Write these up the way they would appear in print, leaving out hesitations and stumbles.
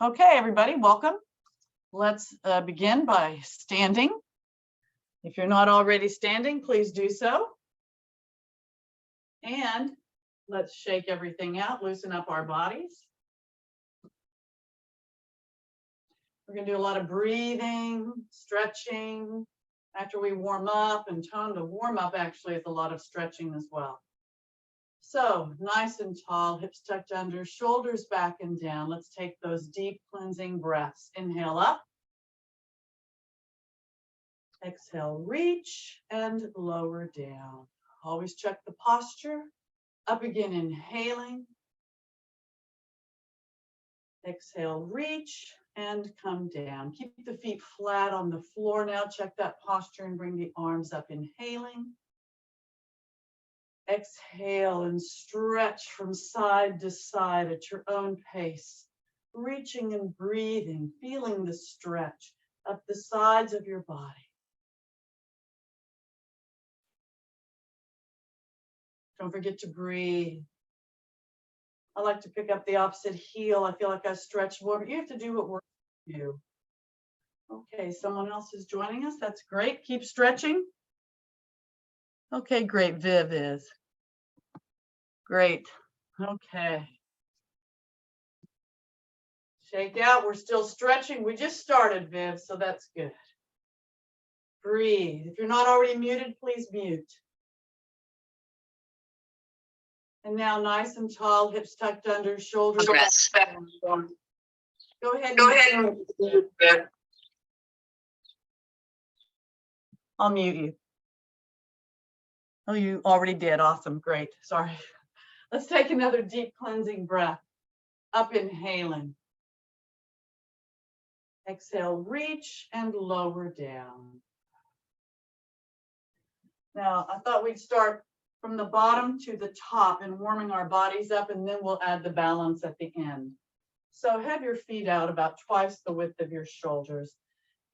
Okay, everybody, welcome. Let's begin by standing. If you're not already standing, please do so. And let's shake everything out, loosen up our bodies. We're going to do a lot of breathing, stretching after we warm up, and tone to warm up actually is a lot of stretching as well. So nice and tall, hips tucked under, shoulders back and down. Let's take those deep cleansing breaths. Inhale up. Exhale, reach and lower down. Always check the posture. Up again, inhaling. Exhale, reach and come down. Keep the feet flat on the floor now. Check that posture and bring the arms up. Inhaling. Exhale and stretch from side to side at your own pace. Reaching and breathing, feeling the stretch up the sides of your body. Don't forget to breathe. I like to pick up the opposite heel. I feel like I stretch more, but you have to do what works for you. Okay, someone else is joining us. That's great. Keep stretching. Okay, great. Viv is. Great. Okay. Shake out. We're still stretching. We just started, Viv, so that's good. Breathe. If you're not already muted, please mute. And now nice and tall, hips tucked under, shoulders back. Go ahead. Go ahead. I'll mute you. Oh, you already did. Awesome. Great. Sorry. Let's take another deep cleansing breath. Up inhaling. Exhale, reach and lower down. Now, I thought we'd start from the bottom to the top and warming our bodies up, and then we'll add the balance at the end. So have your feet out about twice the width of your shoulders.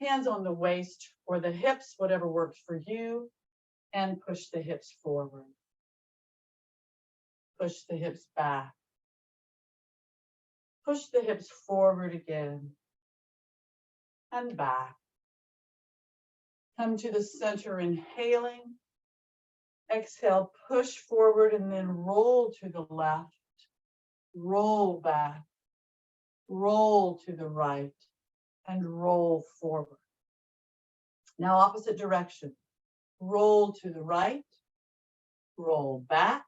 Hands on the waist or the hips, whatever works for you, and push the hips forward. Push the hips back. Push the hips forward again and back. Come to the center, inhaling. Exhale, push forward and then roll to the left, roll back, roll to the right, and roll forward. Now opposite direction. Roll to the right, roll back,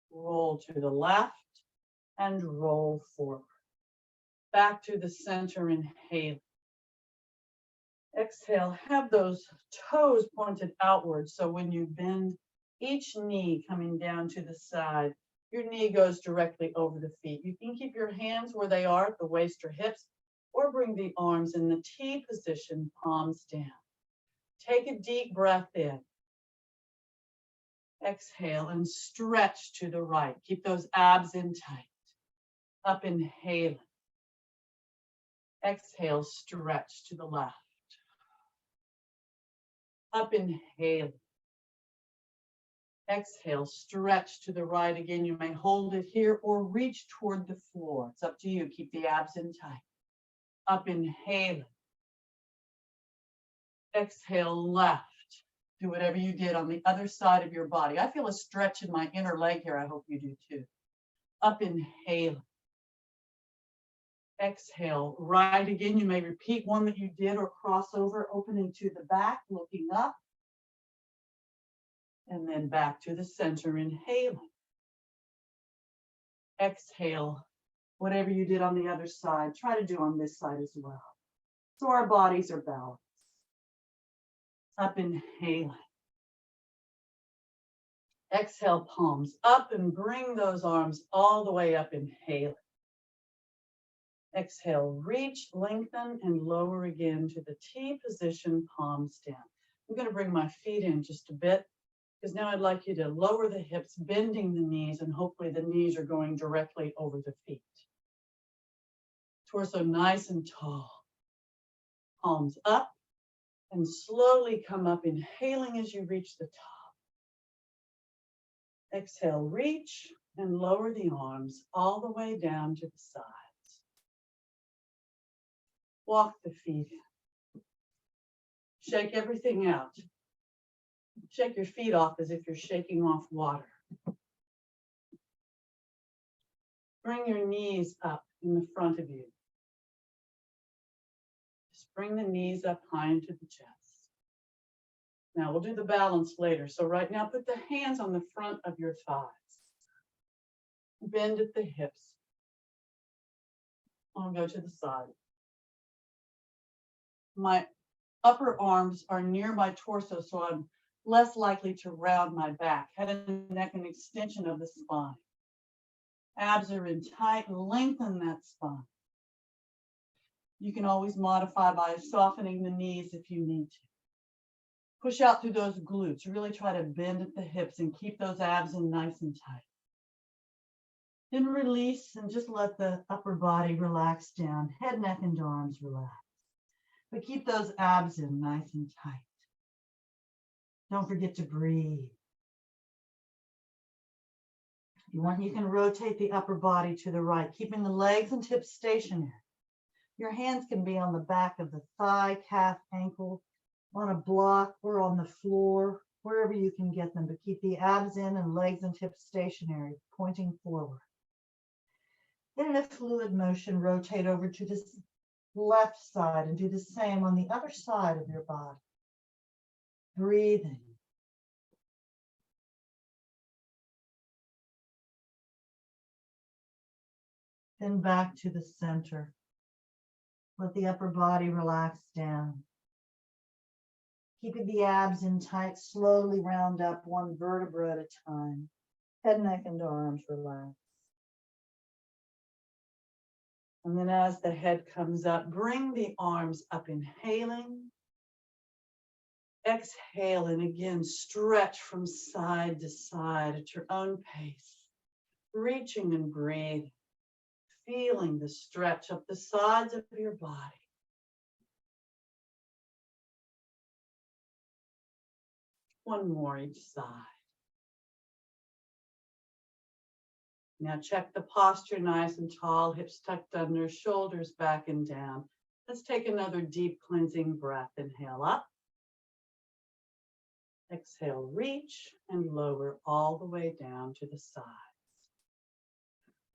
roll to the left, and roll forward. Back to the center, inhale. Exhale, have those toes pointed outward. So when you bend each knee coming down to the side, your knee goes directly over the feet. You can keep your hands where they are at the waist or hips, or bring the arms in the T position, palms down. Take a deep breath in. Exhale and stretch to the right. Keep those abs in tight. Up, inhaling. Exhale, stretch to the left. Up, inhale. Exhale, stretch to the right. Again, you may hold it here or reach toward the floor. It's up to you. Keep the abs in tight. Up, inhale. Exhale, left. Do whatever you did on the other side of your body. I feel a stretch in my inner leg here. I hope you do too. Up, inhale. Exhale, right again. You may repeat one that you did or cross over, opening to the back, looking up. And then back to the center, inhaling. Exhale, whatever you did on the other side, try to do on this side as well. So our bodies are balanced. Up, inhaling. Exhale, palms up and bring those arms all the way up, inhaling. Exhale, reach, lengthen, and lower again to the T position, palms down. I'm going to bring my feet in just a bit, because now I'd like you to lower the hips, bending the knees, and hopefully the knees are going directly over the feet. Torso nice and tall. Palms up, and slowly come up, inhaling as you reach the top. Exhale, reach, and lower the arms all the way down to the side. Walk the feet in. Shake everything out. Shake your feet off as if you're shaking off water. Bring your knees up in the front of you. Just bring the knees up high into the chest. Now we'll do the balance later. So right now, put the hands on the front of your thighs. Bend at the hips. I'll go to the side. My upper arms are near my torso, so I'm less likely to round my back. Head and neck, an extension of the spine. Abs are in tight, lengthen that spine. You can always modify by softening the knees if you need to. Push out through those glutes. Really try to bend at the hips and keep those abs in nice and tight. Then release and just let the upper body relax down. Head, neck, and arms relax. But keep those abs in nice and tight. Don't forget to breathe. If you want, you can rotate the upper body to the right, keeping the legs and hips stationary. Your hands can be on the back of the thigh, calf, ankle, on a block or on the floor, wherever you can get them, but keep the abs in and legs and hips stationary, pointing forward. Then in a fluid motion, rotate over to the left side and do the same on the other side of your body. Breathing. Then back to the center. Let the upper body relax down. Keeping the abs in tight, slowly round up one vertebra at a time. Head, neck, and arms relax. And then as the head comes up, bring the arms up, inhaling. Exhale, and again, stretch from side to side at your own pace. Reaching and breathing. Feeling the stretch up the sides of your body. One more each side. Now check the posture, nice and tall, hips tucked under, shoulders back and down. Let's take another deep cleansing breath. Inhale up. Exhale, reach and lower all the way down to the sides.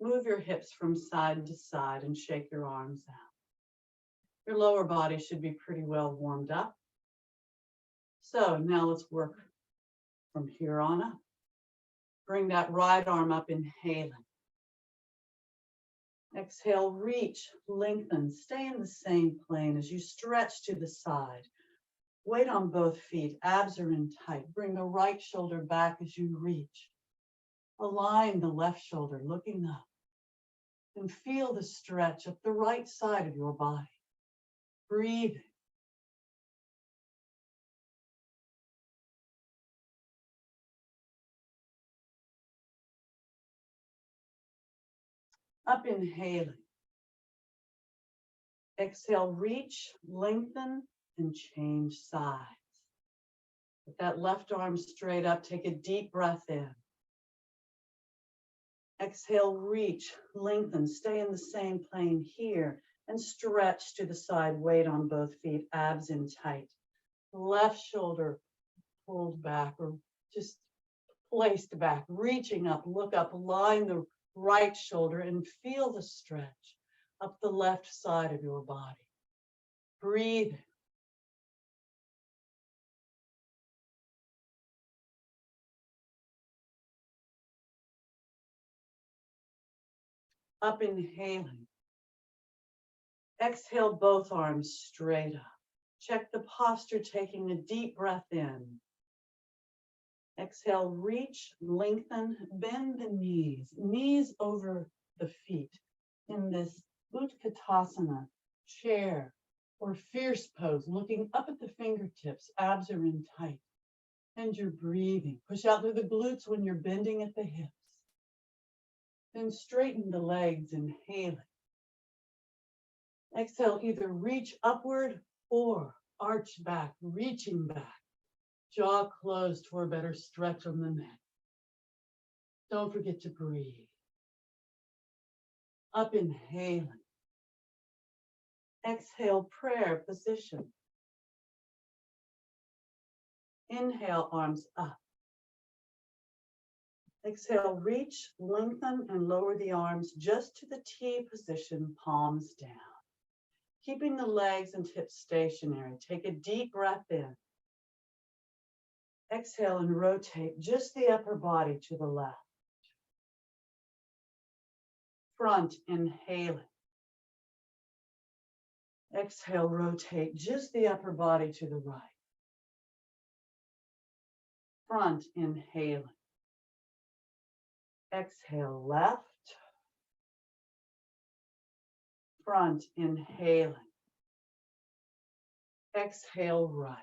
Move your hips from side to side and shake your arms out. Your lower body should be pretty well warmed up. So now let's work from here on up. Bring that right arm up, inhaling. Exhale, reach, lengthen, stay in the same plane as you stretch to the side. Weight on both feet, abs are in tight. Bring the right shoulder back as you reach. Align the left shoulder, looking up. And feel the stretch up the right side of your body. Breathing. Up, inhaling. Exhale, reach, lengthen, and change sides. With that left arm straight up, take a deep breath in. Exhale, reach, lengthen, stay in the same plane here, and stretch to the side, weight on both feet, abs in tight. Left shoulder pulled back or just placed back, reaching up, look up, line the right shoulder and feel the stretch up the left side of your body. Breathe. Up, inhaling. Exhale, both arms straight up. Check the posture, taking a deep breath in. Exhale, reach, lengthen, bend the knees over the feet in this Utkatasana, chair, or fierce pose, looking up at the fingertips, abs are in tight, and you're breathing. Push out through the glutes when you're bending at the hips. Then straighten the legs, inhaling. Exhale, either reach upward or arch back, reaching back. Jaw closed for a better stretch on the neck. Don't forget to breathe. Up, inhaling. Exhale, prayer position. Inhale, arms up. Exhale, reach, lengthen, and lower the arms just to the T position, palms down. Keeping the legs and hips stationary. Take a deep breath in. Exhale and rotate just the upper body to the left. Front, inhaling. Exhale, rotate just the upper body to the right. Front, inhaling. Exhale, left. Front, inhaling. Exhale, right.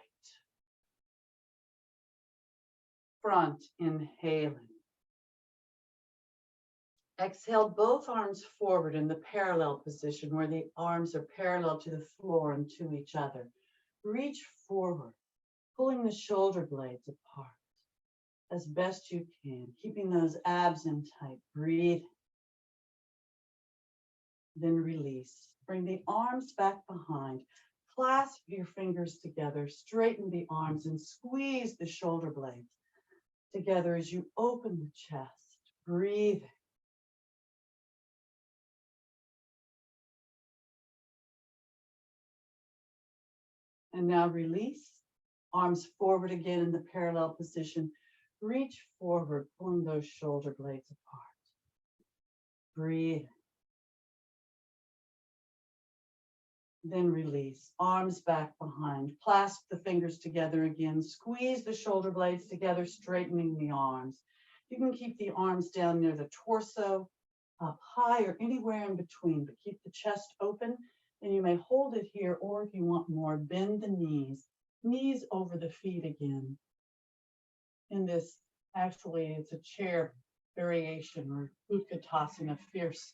Front, inhaling. Exhale, both arms forward in the parallel position where the arms are parallel to the floor and to each other. Reach forward, pulling the shoulder blades apart as best you can, keeping those abs in tight. Breathe. Then release. Bring the arms back behind. Clasp your fingers together, straighten the arms and squeeze the shoulder blades together as you open the chest. Breathe. And now release. Arms forward again in the parallel position. Reach forward, pulling those shoulder blades apart. Breathe. Then release. Arms back behind. Clasp the fingers together again. Squeeze the shoulder blades together, straightening the arms. You can keep the arms down near the torso, up high or anywhere in between, but keep the chest open. And you may hold it here, or if you want more, bend the knees. Knees over the feet again. In this, actually, it's a chair variation or Utkatasana, fierce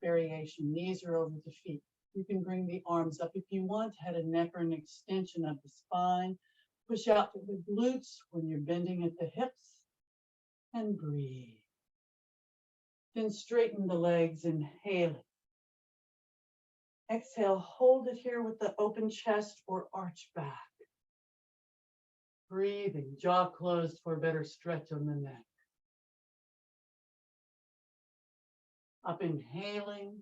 variation. Knees are over the feet. You can bring the arms up if you want, head and neck or an extension of the spine. Push out to the glutes when you're bending at the hips and breathe. Then straighten the legs, inhaling. Exhale, hold it here with the open chest or arch back. Breathing, jaw closed for a better stretch on the neck. Up, inhaling.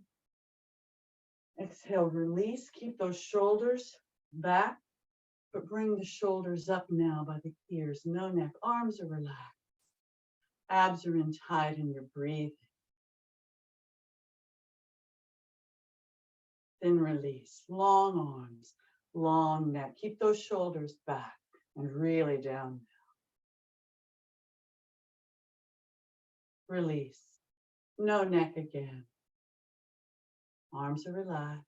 Exhale, release. Keep those shoulders back, but bring the shoulders up now by the ears. No neck. Arms are relaxed. Abs are in tight and you're breathing. Then release. Long arms, long neck. Keep those shoulders back and really down now. Release. No neck again. Arms are relaxed.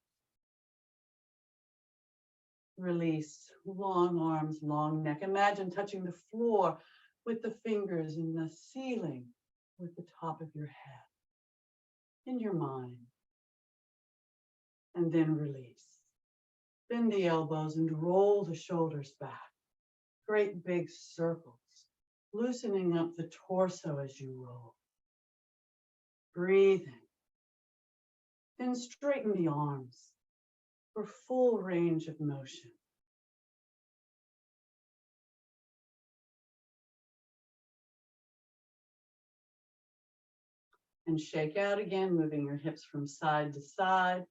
Release. Long arms, long neck. Imagine touching the floor with the fingers and the ceiling with the top of your head in your mind. And then release. Bend the elbows and roll the shoulders back. Great big circles, loosening up the torso as you roll. Breathing. Then straighten the arms for full range of motion. And shake out again, moving your hips from side to side.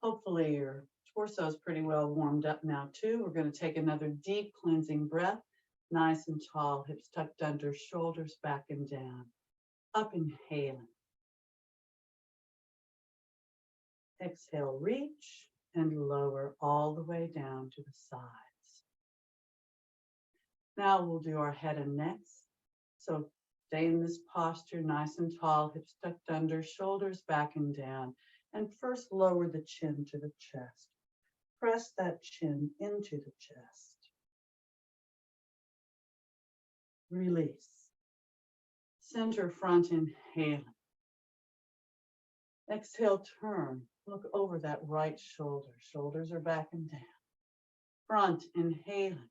Hopefully your torso is pretty well warmed up now too. We're going to take another deep cleansing breath. Nice and tall, hips tucked under, shoulders back and down. Up, inhaling. Exhale, reach and lower all the way down to the sides. Now we'll do our head and necks. So stay in this posture, nice and tall, hips tucked under, shoulders back and down. And first lower the chin to the chest. Press that chin into the chest. Release. Center front, inhaling. Exhale, turn. Look over that right shoulder. Shoulders are back and down. Front, inhaling.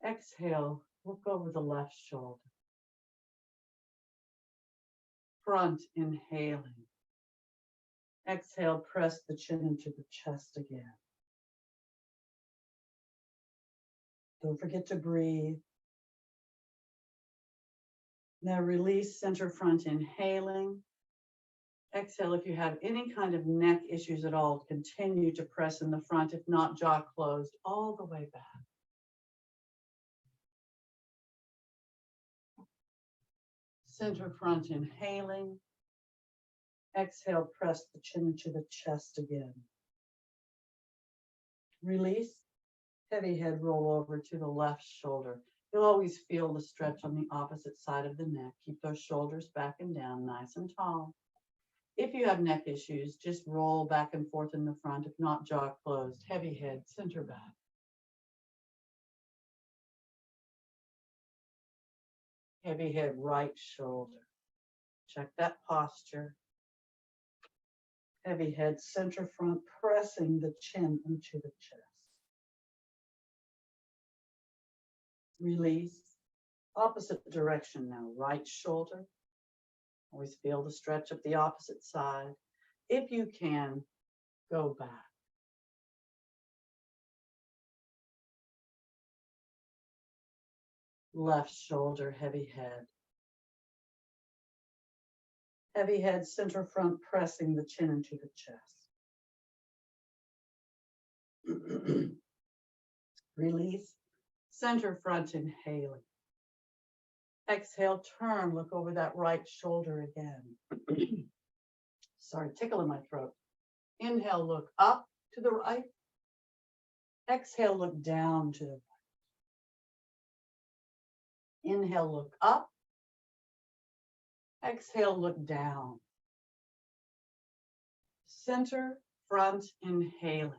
Exhale, look over the left shoulder. Front, inhaling. Exhale, press the chin into the chest again. Don't forget to breathe. Now release, center front, inhaling. Exhale, if you have any kind of neck issues at all, continue to press in the front, if not, jaw closed all the way back. Center front, inhaling. Exhale, press the chin into the chest again. Release, heavy head roll over to the left shoulder. You'll always feel the stretch on the opposite side of the neck. Keep those shoulders back and down, nice and tall. If you have neck issues, just roll back and forth in the front. If not, jaw closed, heavy head, center back. Heavy head, right shoulder. Check that posture. Heavy head, center front, pressing the chin into the chest. Release. Opposite direction now, right shoulder. Always feel the stretch of the opposite side. If you can, go back. Left shoulder, heavy head. Heavy head, center front, pressing the chin into the chest. Release. Center front, inhaling. Exhale, turn, look over that right shoulder again. Sorry, tickle in my throat. Inhale, look up to the right. Exhale, look down to the right. Inhale, look up. Exhale, look down. Center, front, inhaling.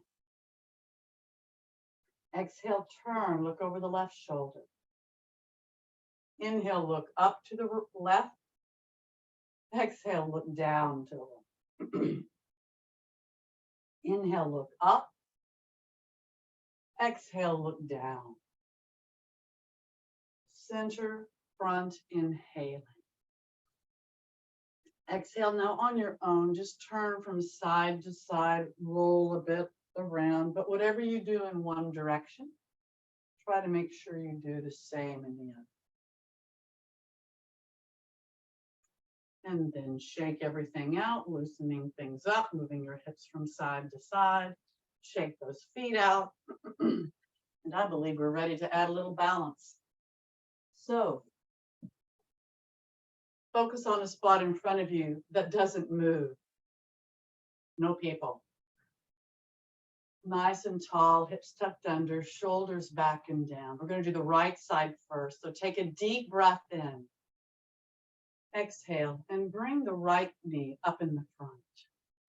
Exhale, turn, look over the left shoulder. Inhale, look up to the left. Exhale, look down to the left. Inhale, look up. Exhale, look down. Center, front, inhaling. Exhale, now on your own, just turn from side to side, roll a bit around, but whatever you do in one direction, try to make sure you do the same in the other. And then shake everything out, loosening things up, moving your hips from side to side. Shake those feet out. And I believe we're ready to add a little balance. So focus on a spot in front of you that doesn't move. No people. Nice and tall, hips tucked under, shoulders back and down. We're going to do the right side first. So take a deep breath in. Exhale and bring the right knee up in the front.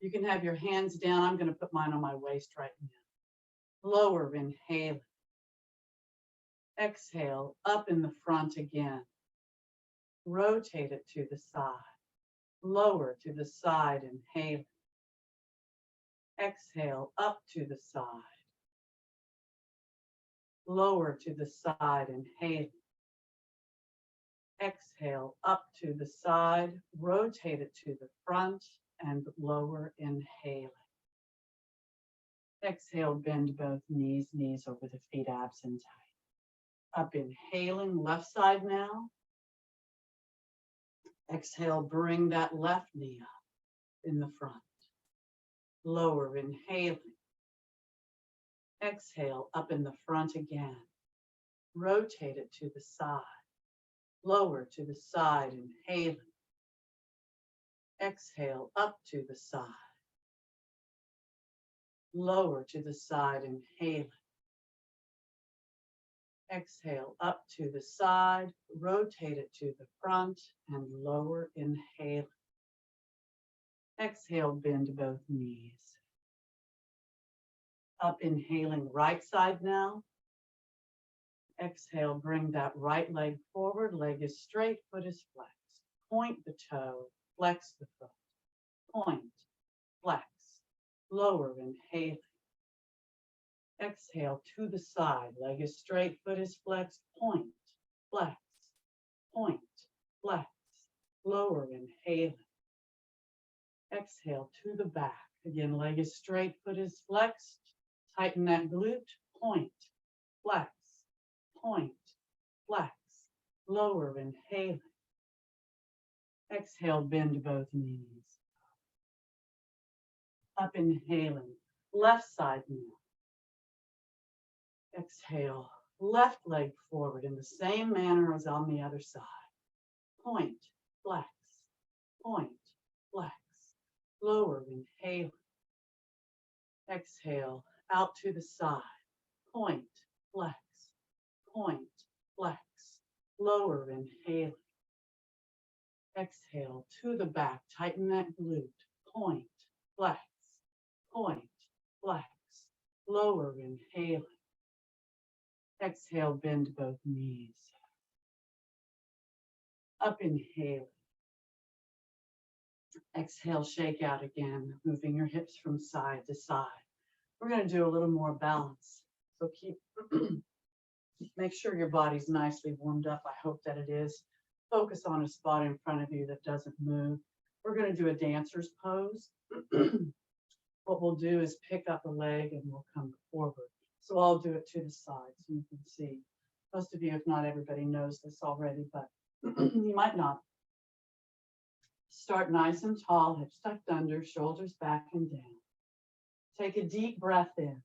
You can have your hands down. I'm going to put mine on my waist right now. Lower, inhaling. Exhale, up in the front again. Rotate it to the side. Lower to the side, inhaling. Exhale, up to the side. Lower to the side, inhaling. Exhale, up to the side, rotate it to the front, and lower, inhaling. Exhale, bend both knees, knees over the feet, abs and tight. Up, inhaling, left side now. Exhale, bring that left knee up in the front. Lower, inhaling. Exhale, up in the front again. Rotate it to the side. Lower to the side, inhaling. Exhale, up to the side. Lower to the side, inhaling. Exhale, up to the side, rotate it to the front, and lower, inhaling. Exhale, bend both knees. Up, inhaling, right side now. Exhale, bring that right leg forward, leg is straight, foot is flexed. Point the toe, flex the foot. Point, flex, lower, inhaling. Exhale to the side, leg is straight, foot is flexed, point, flex, lower, inhaling. Exhale to the back, Again, leg is straight, foot is flexed. Tighten that glute, point, flex, point, flex. Lower, inhaling. Exhale, bend both knees. Up, inhaling. Left side now. Exhale, left leg forward in the same manner as on the other side. Point, flex, point, flex. Lower, inhaling. Exhale, out to the side. Point, flex, point, flex. Lower, inhaling. Exhale to the back. Tighten that glute. Point, flex, point, flex. Lower, inhaling. Exhale, bend both knees. Up, inhaling. Exhale, shake out again, moving your hips from side to side. We're going to do a little more balance. So make sure your body's nicely warmed up. I hope that it is. Focus on a spot in front of you that doesn't move. We're going to do a dancer's pose. What we'll do is pick up a leg and we'll come forward. So I'll do it to the side so you can see. Most of you, if not everybody, knows this already, but you might not. Start nice and tall, hips tucked under, shoulders back and down. Take a deep breath in.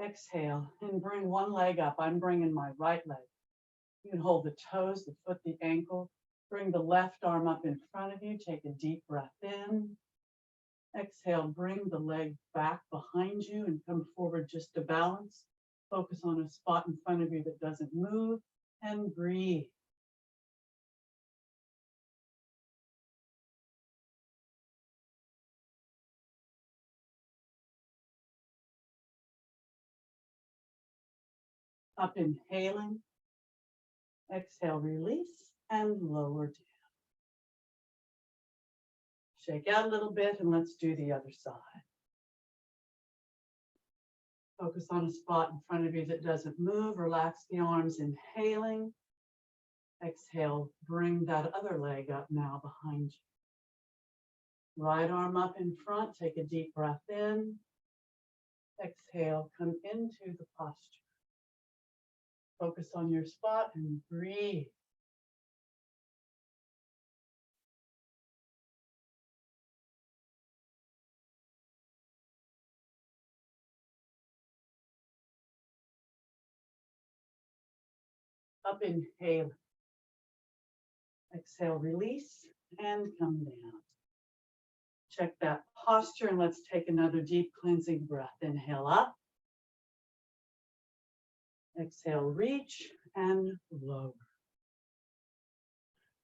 Exhale and bring one leg up. I'm bringing my right leg. You can hold the toes, the foot, the ankle. Bring the left arm up in front of you. Take a deep breath in. Exhale, bring the leg back behind you and come forward just to balance. Focus on a spot in front of you that doesn't move and breathe. Up, inhaling. Exhale, release and lower down. Shake out a little bit and let's do the other side. Focus on a spot in front of you that doesn't move. Relax the arms, inhaling. Exhale, bring that other leg up now behind you. Right arm up in front, take a deep breath in. Exhale, come into the posture. Focus on your spot and breathe. Up, inhale. Exhale, release and come down. Check that posture and let's take another deep cleansing breath. Inhale up. Exhale, reach and lower.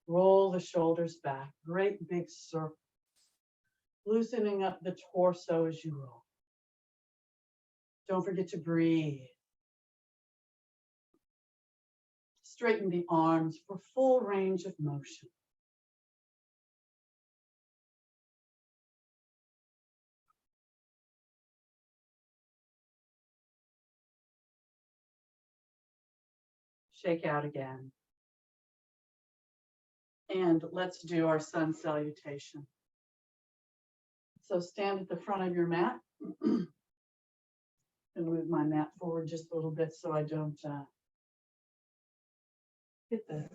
Roll the shoulders back. Great big circles. Loosening up the torso as you roll. Don't forget to breathe. Straighten the arms for full range of motion. Shake out again. And let's do our sun salutation. So stand at the front of your mat. And move my mat forward just a little bit so I don't hit the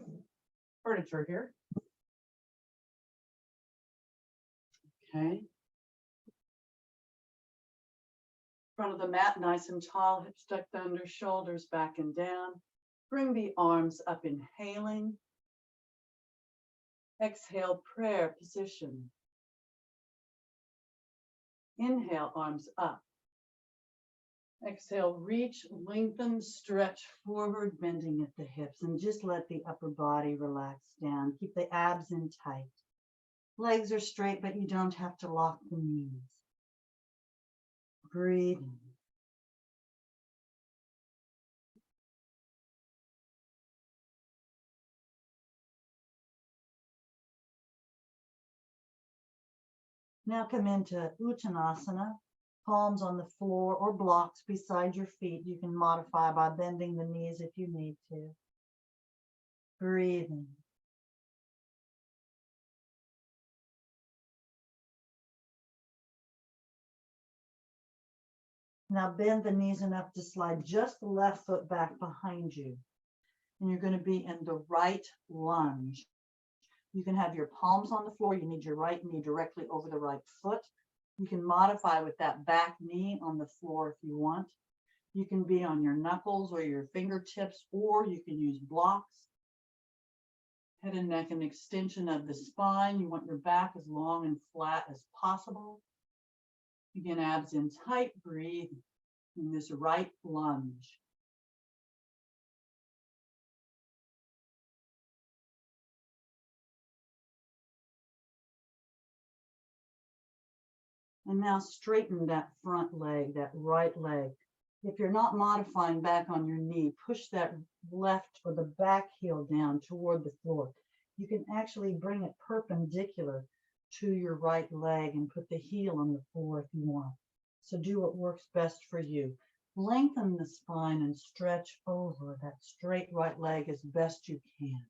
furniture here. Okay. Front of the mat, nice and tall, hips tucked under, shoulders back and down. Bring the arms up, inhaling. Exhale, prayer position. Inhale, arms up. Exhale, reach, lengthen, stretch forward, bending at the hips, and just let the upper body relax down. Keep the abs in tight. Legs are straight, but you don't have to lock the knees. Breathing. Now come into Uttanasana, palms on the floor or blocks beside your feet. You can modify by bending the knees if you need to. Breathing. Now bend the knees enough to slide just the left foot back behind you. And you're going to be in the right lunge. You can have your palms on the floor. You need your right knee directly over the right foot. You can modify with that back knee on the floor if you want. You can be on your knuckles or your fingertips, or you can use blocks. Head and neck, an extension of the spine. You want your back as long and flat as possible. Again, abs in tight. Breathe in this right lunge. And now straighten that front leg, that right leg. If you're not modifying back on your knee, push that left or the back heel down toward the floor. You can actually bring it perpendicular to your right leg and put the heel on the floor if you want. So do what works best for you. Lengthen the spine and stretch over that straight right leg as best you can.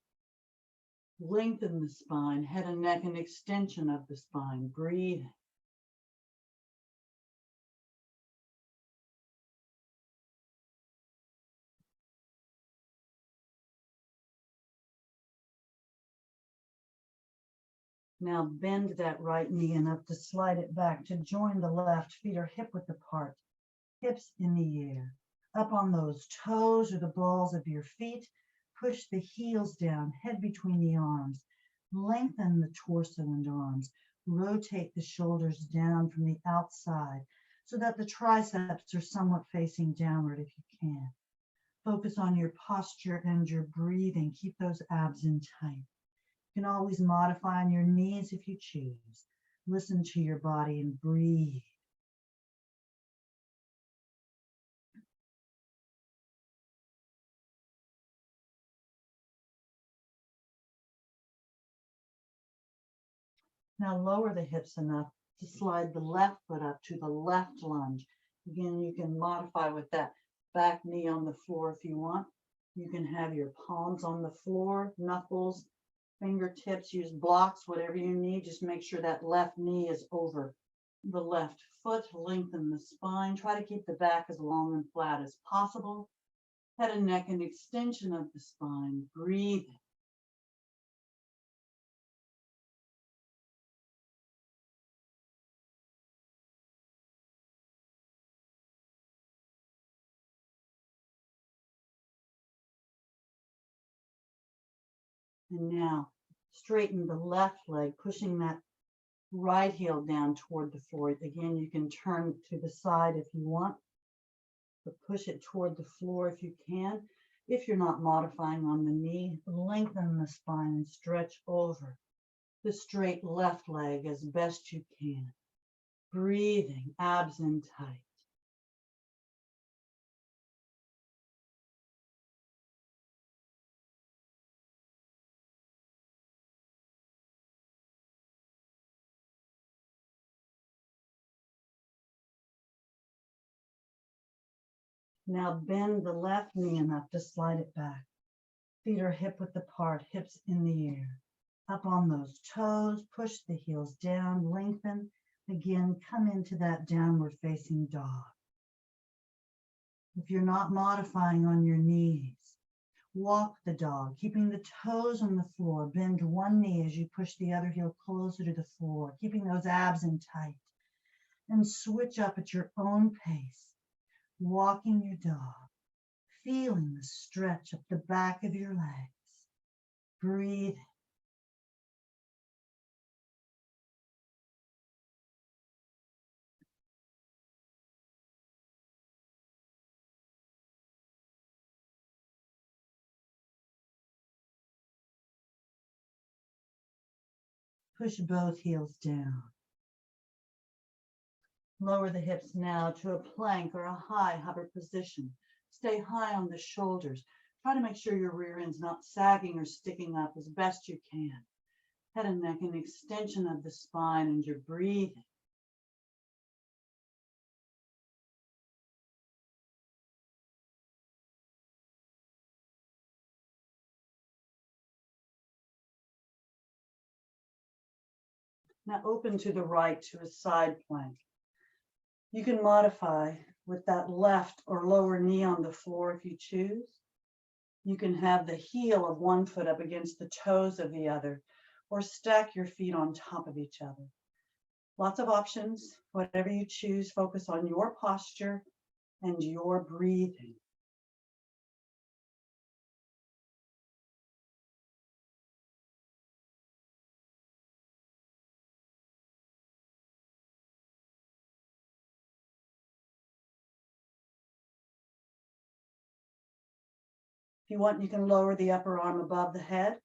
Lengthen the spine, head and neck, an extension of the spine. Breathe. Now bend that right knee enough to slide it back to join the left. Feet are hip width apart, hips in the air. Up on those toes or the balls of your feet. Push the heels down, head between the arms. Lengthen the torso and arms. Rotate the shoulders down from the outside so that the triceps are somewhat facing downward if you can. Focus on your posture and your breathing. Keep those abs in tight. You can always modify on your knees if you choose. Listen to your body and breathe. Now lower the hips enough to slide the left foot up to the left lunge. Again, you can modify with that back knee on the floor if you want. You can have your palms on the floor, knuckles, fingertips, use blocks, whatever you need. Just make sure that left knee is over the left foot. Lengthen the spine. Try to keep the back as long and flat as possible. Head and neck, an extension of the spine. Breathe. And now straighten the left leg, pushing that right heel down toward the floor. Again, you can turn to the side if you want, but push it toward the floor if you can. If you're not modifying on the knee, lengthen the spine and stretch over the straight left leg as best you can. Breathing, abs in tight. Now bend the left knee enough to slide it back. Feet are hip width apart, hips in the air. Up on those toes, push the heels down, lengthen. Again, come into that downward facing dog. If you're not modifying on your knees, walk the dog, keeping the toes on the floor. Bend one knee as you push the other heel closer to the floor, keeping those abs in tight. And switch up at your own pace, walking your dog, feeling the stretch up the back of your legs. Breathe. Push both heels down. Lower the hips now to a plank or a high hover position. Stay high on the shoulders. Try to make sure your rear end's not sagging or sticking up as best you can. Head and neck, an extension of the spine, and you're breathing. Now open to the right to a side plank. You can modify with that left or lower knee on the floor if you choose. You can have the heel of one foot up against the toes of the other, or stack your feet on top of each other. Lots of options. Whatever you choose, focus on your posture and your breathing. If you want, you can lower the upper arm above the head.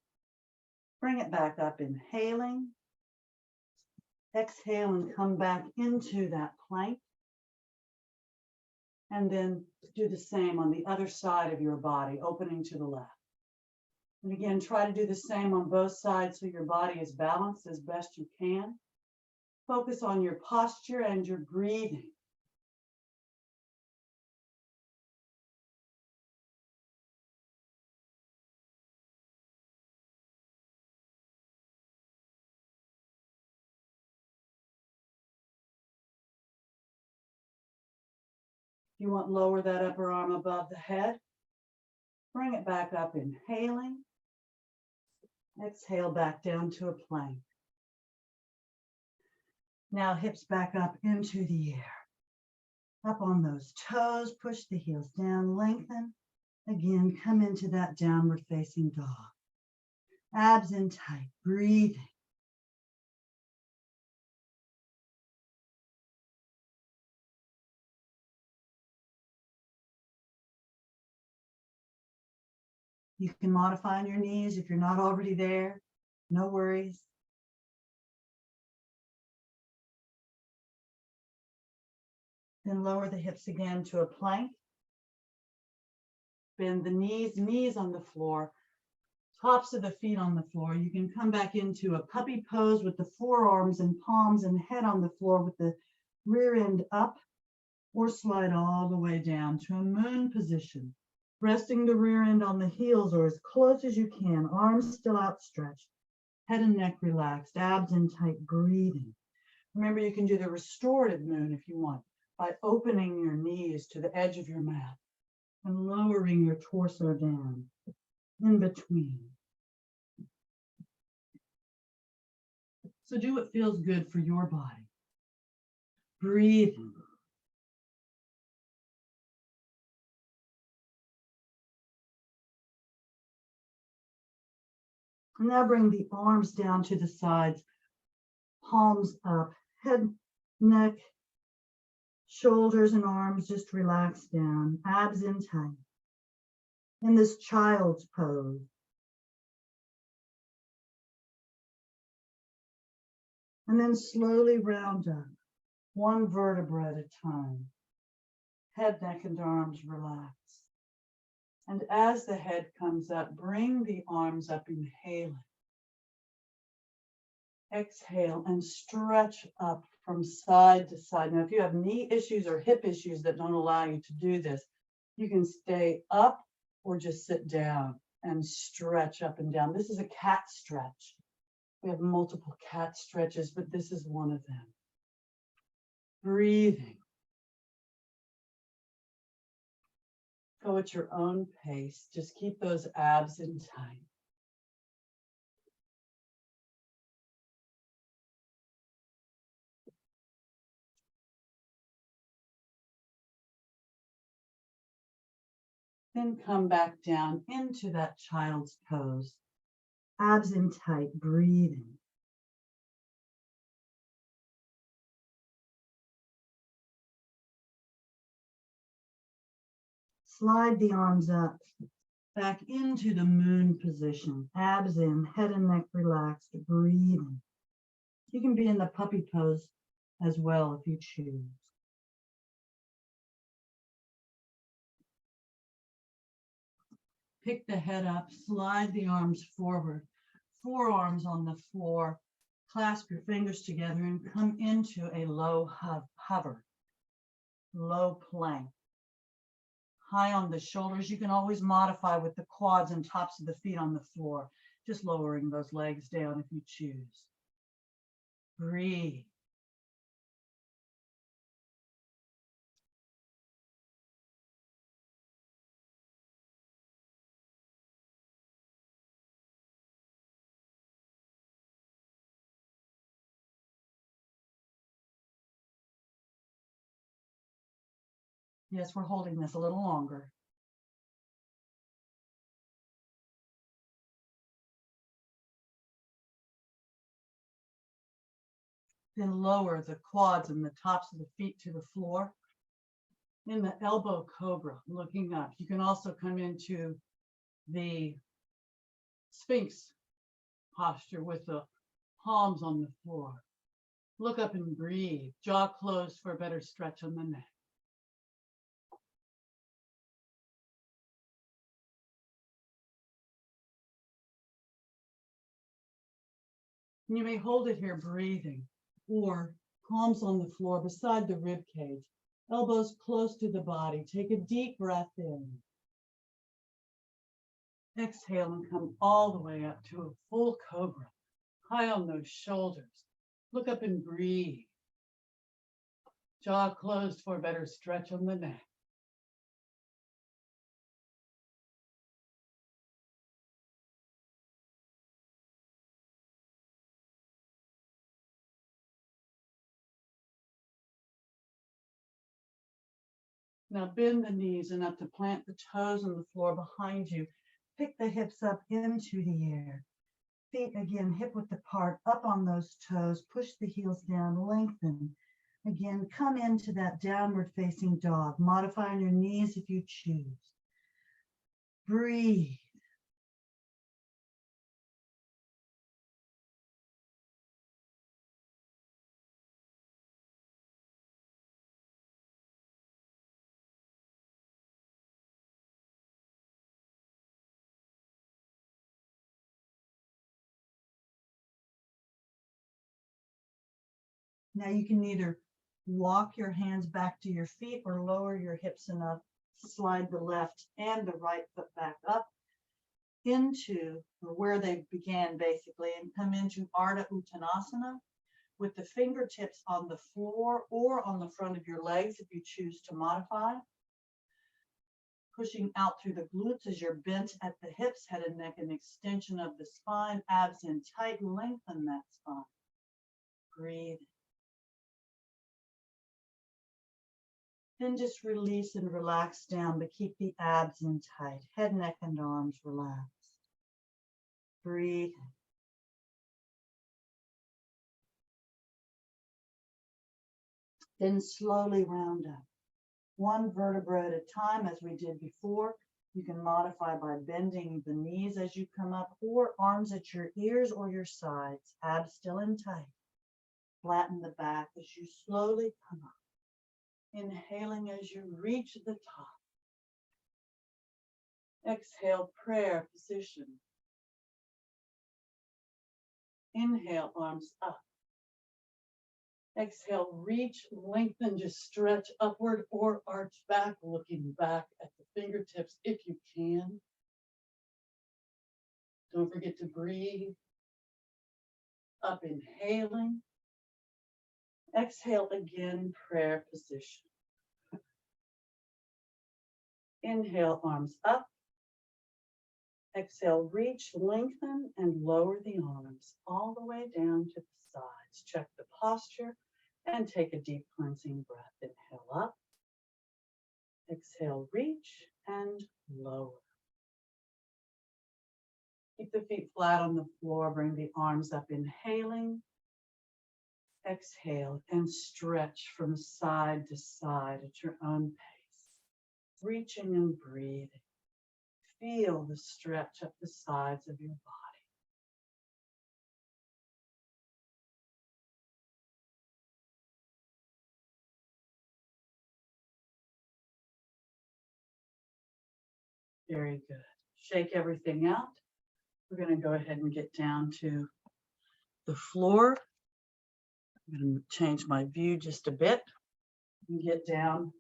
Bring it back up, inhaling. Exhale and come back into that plank. And then do the same on the other side of your body, opening to the left. And again, try to do the same on both sides so your body is balanced as best you can. Focus on your posture and your breathing. If you want, lower that upper arm above the head. Bring it back up, inhaling. Exhale back down to a plank. Now hips back up into the air. Up on those toes, push the heels down, lengthen. Again, come into that downward facing dog. Abs in tight, breathing. You can modify on your knees if you're not already there. No worries. Then lower the hips again to a plank. Bend the knees on the floor, tops of the feet on the floor. You can come back into a puppy pose with the forearms and palms and head on the floor with the rear end up, or slide all the way down to a moon position. Resting the rear end on the heels or as close as you can, arms still outstretched, head and neck relaxed, abs in tight, breathing. Remember, you can do the restorative moon if you want, by opening your knees to the edge of your mat and lowering your torso down in between. So do what feels good for your body. Breathing. Now bring the arms down to the sides, palms up, head, neck, shoulders and arms just relax down, abs in tight. In this child's pose. And then slowly round up, one vertebra at a time. Head, neck, and arms relax. And as the head comes up, bring the arms up, inhaling. Exhale and stretch up from side to side. Now, if you have knee issues or hip issues that don't allow you to do this, you can stay up or just sit down and stretch up and down. This is a cat stretch. We have multiple cat stretches, but this is one of them. Breathing. Go at your own pace. Just keep those abs in tight. Then come back down into that child's pose. Abs in tight, breathing. Slide the arms up, back into the moon position. Abs in, head and neck relaxed, breathing. You can be in the puppy pose as well if you choose. Pick the head up, slide the arms forward, forearms on the floor, clasp your fingers together and come into a low hover, low plank. High on the shoulders. You can always modify with the quads and tops of the feet on the floor, just lowering those legs down if you choose. Breathe. Yes, we're holding this a little longer. Then lower the quads and the tops of the feet to the floor. In the elbow cobra, looking up. You can also come into the Sphinx posture with the palms on the floor. Look up and breathe. Jaw closed for a better stretch on the neck. And you may hold it here breathing, or palms on the floor beside the rib cage, elbows close to the body. Take a deep breath in. Exhale and come all the way up to a full cobra, high on those shoulders. Look up and breathe. Jaw closed for a better stretch on the neck. Now bend the knees enough to plant the toes on the floor behind you. Pick the hips up into the air. Feet again, hip width apart, up on those toes. Push the heels down, lengthen. Again, come into that downward facing dog. Modify on your knees if you choose. Breathe. Now you can either walk your hands back to your feet or lower your hips enough, slide the left and the right foot back up into where they began basically, and come into Ardha Uttanasana with the fingertips on the floor or on the front of your legs if you choose to modify. Pushing out through the glutes as you're bent at the hips, head and neck, and extension of the spine, abs in tight, lengthen that spine. Breathe. Then just release and relax down, but keep the abs in tight. Head, neck, and arms relaxed. Breathe. Then slowly round up. One vertebra at a time, as we did before. You can modify by bending the knees as you come up, or arms at your ears or your sides. Abs still in tight. Flatten the back as you slowly come up. Inhaling as you reach the top. Exhale, prayer position. Inhale, arms up. Exhale, reach, lengthen, just stretch upward or arch back, looking back at the fingertips if you can. Don't forget to breathe. Up, inhaling. Exhale again, prayer position. Inhale, arms up. Exhale, reach, lengthen, and lower the arms all the way down to the sides. Check the posture and take a deep cleansing breath. Inhale up. Exhale, reach and lower. Keep the feet flat on the floor. Bring the arms up, inhaling. Exhale and stretch from side to side at your own pace. Reaching and breathing. Feel the stretch up the sides of your body. Very good. Shake everything out. We're going to go ahead and get down to the floor. I'm going to change my view just a bit and get down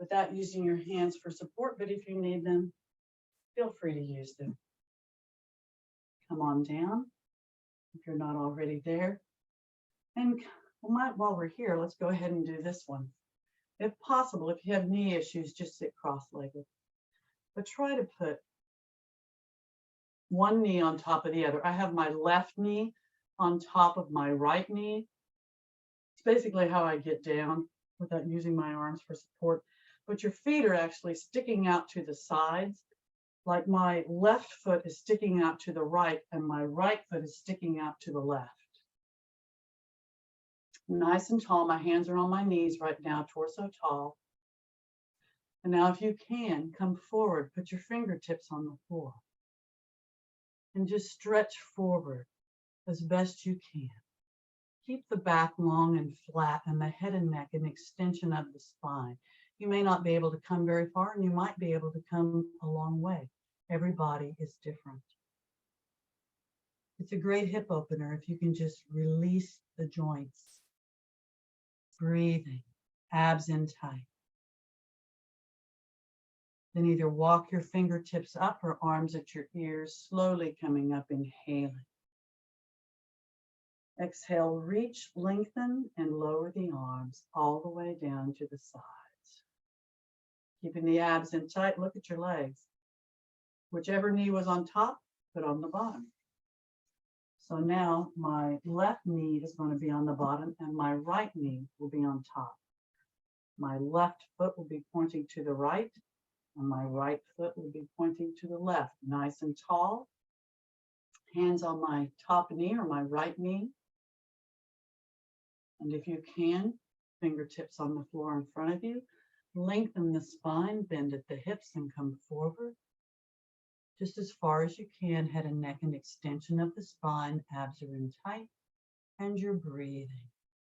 without using your hands for support, but if you need them, feel free to use them. Come on down if you're not already there. And while we're here, let's go ahead and do this one. If possible, if you have knee issues, just sit cross-legged. But try to put one knee on top of the other. I have my left knee on top of my right knee. It's basically how I get down without using my arms for support. but your feet are actually sticking out to the sides. Like my left foot is sticking out to the right and my right foot is sticking out to the left. Nice and tall. My hands are on my knees right now, torso tall. And now if you can, come forward, put your fingertips on the floor and just stretch forward as best you can. Keep the back long and flat and the head and neck an extension of the spine. You may not be able to come very far and you might be able to come a long way. Every body is different. It's a great hip opener if you can just release the joints. Breathing, abs in tight. Then either walk your fingertips up or arms at your ears, slowly coming up, inhaling. Exhale, reach, lengthen, and lower the arms all the way down to the sides. Keeping the abs in tight, look at your legs. Whichever knee was on top, put on the bottom. So now my left knee is going to be on the bottom and my right knee will be on top. My left foot will be pointing to the right and my right foot will be pointing to the left. Nice and tall. Hands on my top knee or my right knee. And if you can, fingertips on the floor in front of you. Lengthen the spine, bend at the hips and come forward. Just as far as you can, head and neck an extension of the spine, abs are in tight, and you're breathing.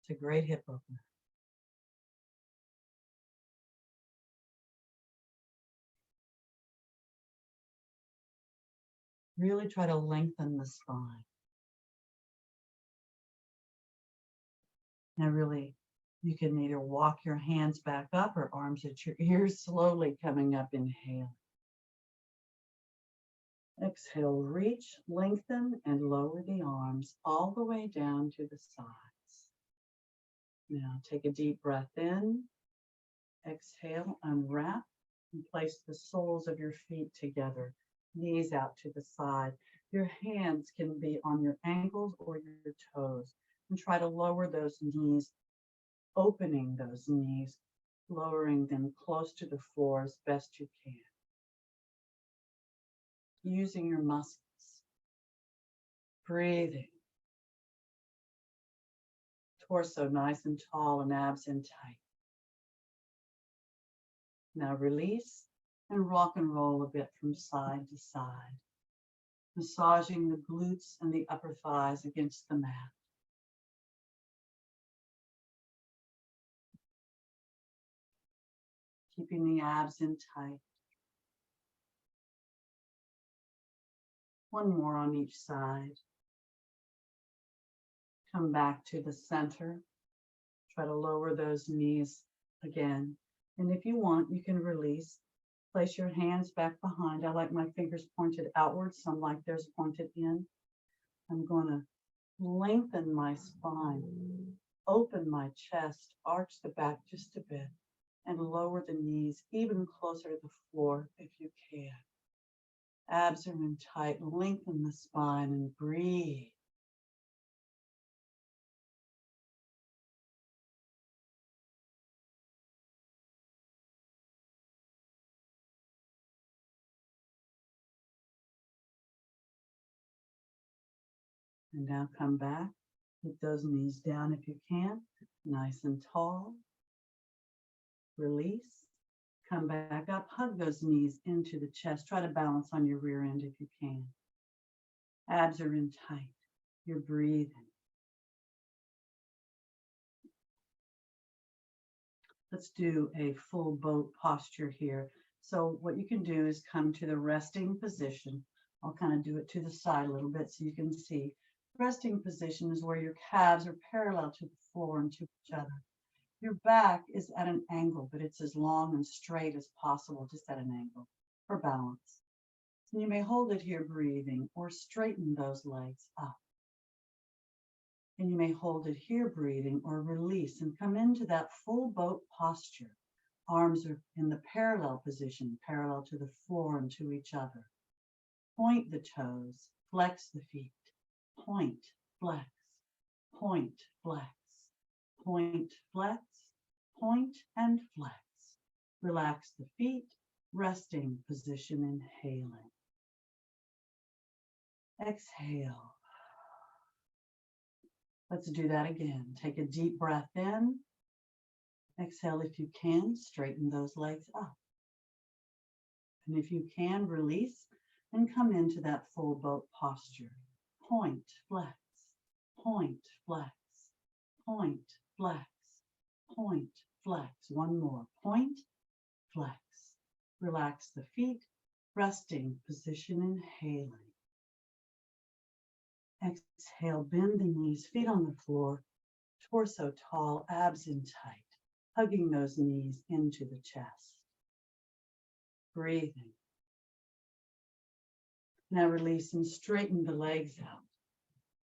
It's a great hip opener. Really try to lengthen the spine. Now really, you can either walk your hands back up or arms at your ears, slowly coming up, inhale. Exhale, reach, lengthen, and lower the arms all the way down to the sides. Now take a deep breath in. Exhale, unwrap, and place the soles of your feet together, knees out to the side. Your hands can be on your ankles or your toes, and try to lower those knees, opening those knees, lowering them close to the floor as best you can. Using your muscles, breathing. Torso nice and tall and abs in tight. Now release and rock and roll a bit from side to side, massaging the glutes and the upper thighs against the mat. Keeping the abs in tight. One more on each side. Come back to the center. Try to lower those knees again. And if you want, you can release. Place your hands back behind. I like my fingers pointed outwards. Some like theirs pointed in. I'm going to lengthen my spine, open my chest, arch the back just a bit, and lower the knees even closer to the floor if you can. Abs are in tight. Lengthen the spine and breathe. And now come back. Keep those knees down if you can. Nice and tall. Release. Come back up. Hug those knees into the chest. Try to balance on your rear end if you can. Abs are in tight. You're breathing. Let's do a full boat posture here. So what you can do is come to the resting position. I'll kind of do it to the side a little bit so you can see. Resting position is where your calves are parallel to the floor and to each other. Your back is at an angle, but it's as long and straight as possible, just at an angle for balance. And you may hold it here breathing or straighten those legs up. And you may hold it here breathing or release and come into that full boat posture. Arms are in the parallel position, parallel to the floor and to each other. Point the toes, flex the feet. Point, flex, point, flex, point, flex, point, and flex. Relax the feet, resting position, inhaling. Exhale. Let's do that again. Take a deep breath in. Exhale if you can, straighten those legs up. And if you can, release and come into that full boat posture. Point, flex, point, flex, point, flex, point, flex. One more. Point, flex. Relax the feet, resting position, inhaling. Exhale, bend the knees, feet on the floor, torso tall, abs in tight, hugging those knees into the chest. Breathing. Now release and straighten the legs out.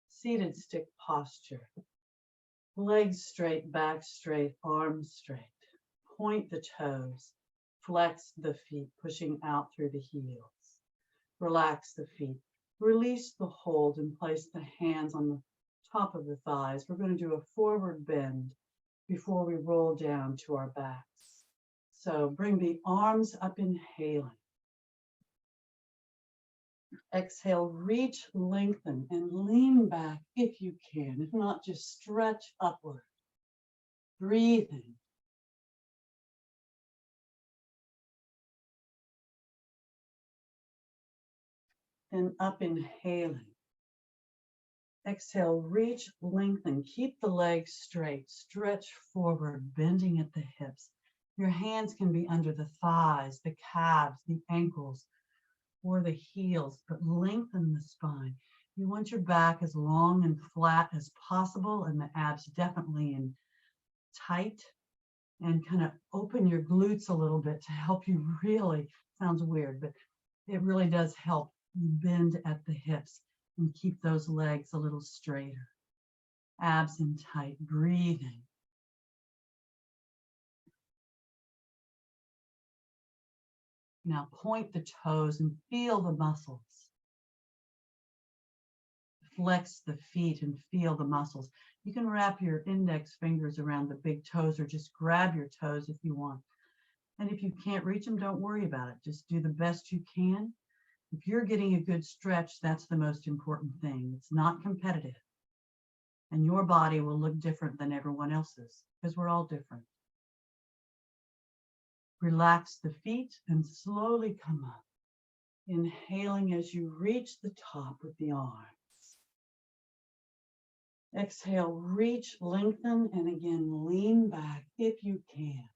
Seated stick posture. Legs straight, back straight, arms straight. Point the toes. Flex the feet, pushing out through the heels. Relax the feet. Release the hold and place the hands on the top of the thighs. We're going to do a forward bend before we roll down to our backs. So bring the arms up, inhaling. Exhale, reach, lengthen, and lean back if you can. If not, just stretch upward. Breathing. Then up, inhaling. Exhale, reach, lengthen. Keep the legs straight. Stretch forward, bending at the hips. Your hands can be under the thighs, the calves, the ankles, or the heels, but lengthen the spine. You want your back as long and flat as possible, and the abs definitely in tight, and kind of open your glutes a little bit to help you really, sounds weird, but it really does help you bend at the hips and keep those legs a little straighter. Abs in tight, breathing. Now point the toes and feel the muscles. Flex the feet and feel the muscles. You can wrap your index fingers around the big toes or just grab your toes if you want. And if you can't reach them, don't worry about it. Just do the best you can. If you're getting a good stretch, that's the most important thing. It's not competitive. And your body will look different than everyone else's because we're all different. Relax the feet and slowly come up. Inhaling as you reach the top with the arms. Exhale, reach, lengthen, and again, lean back if you can.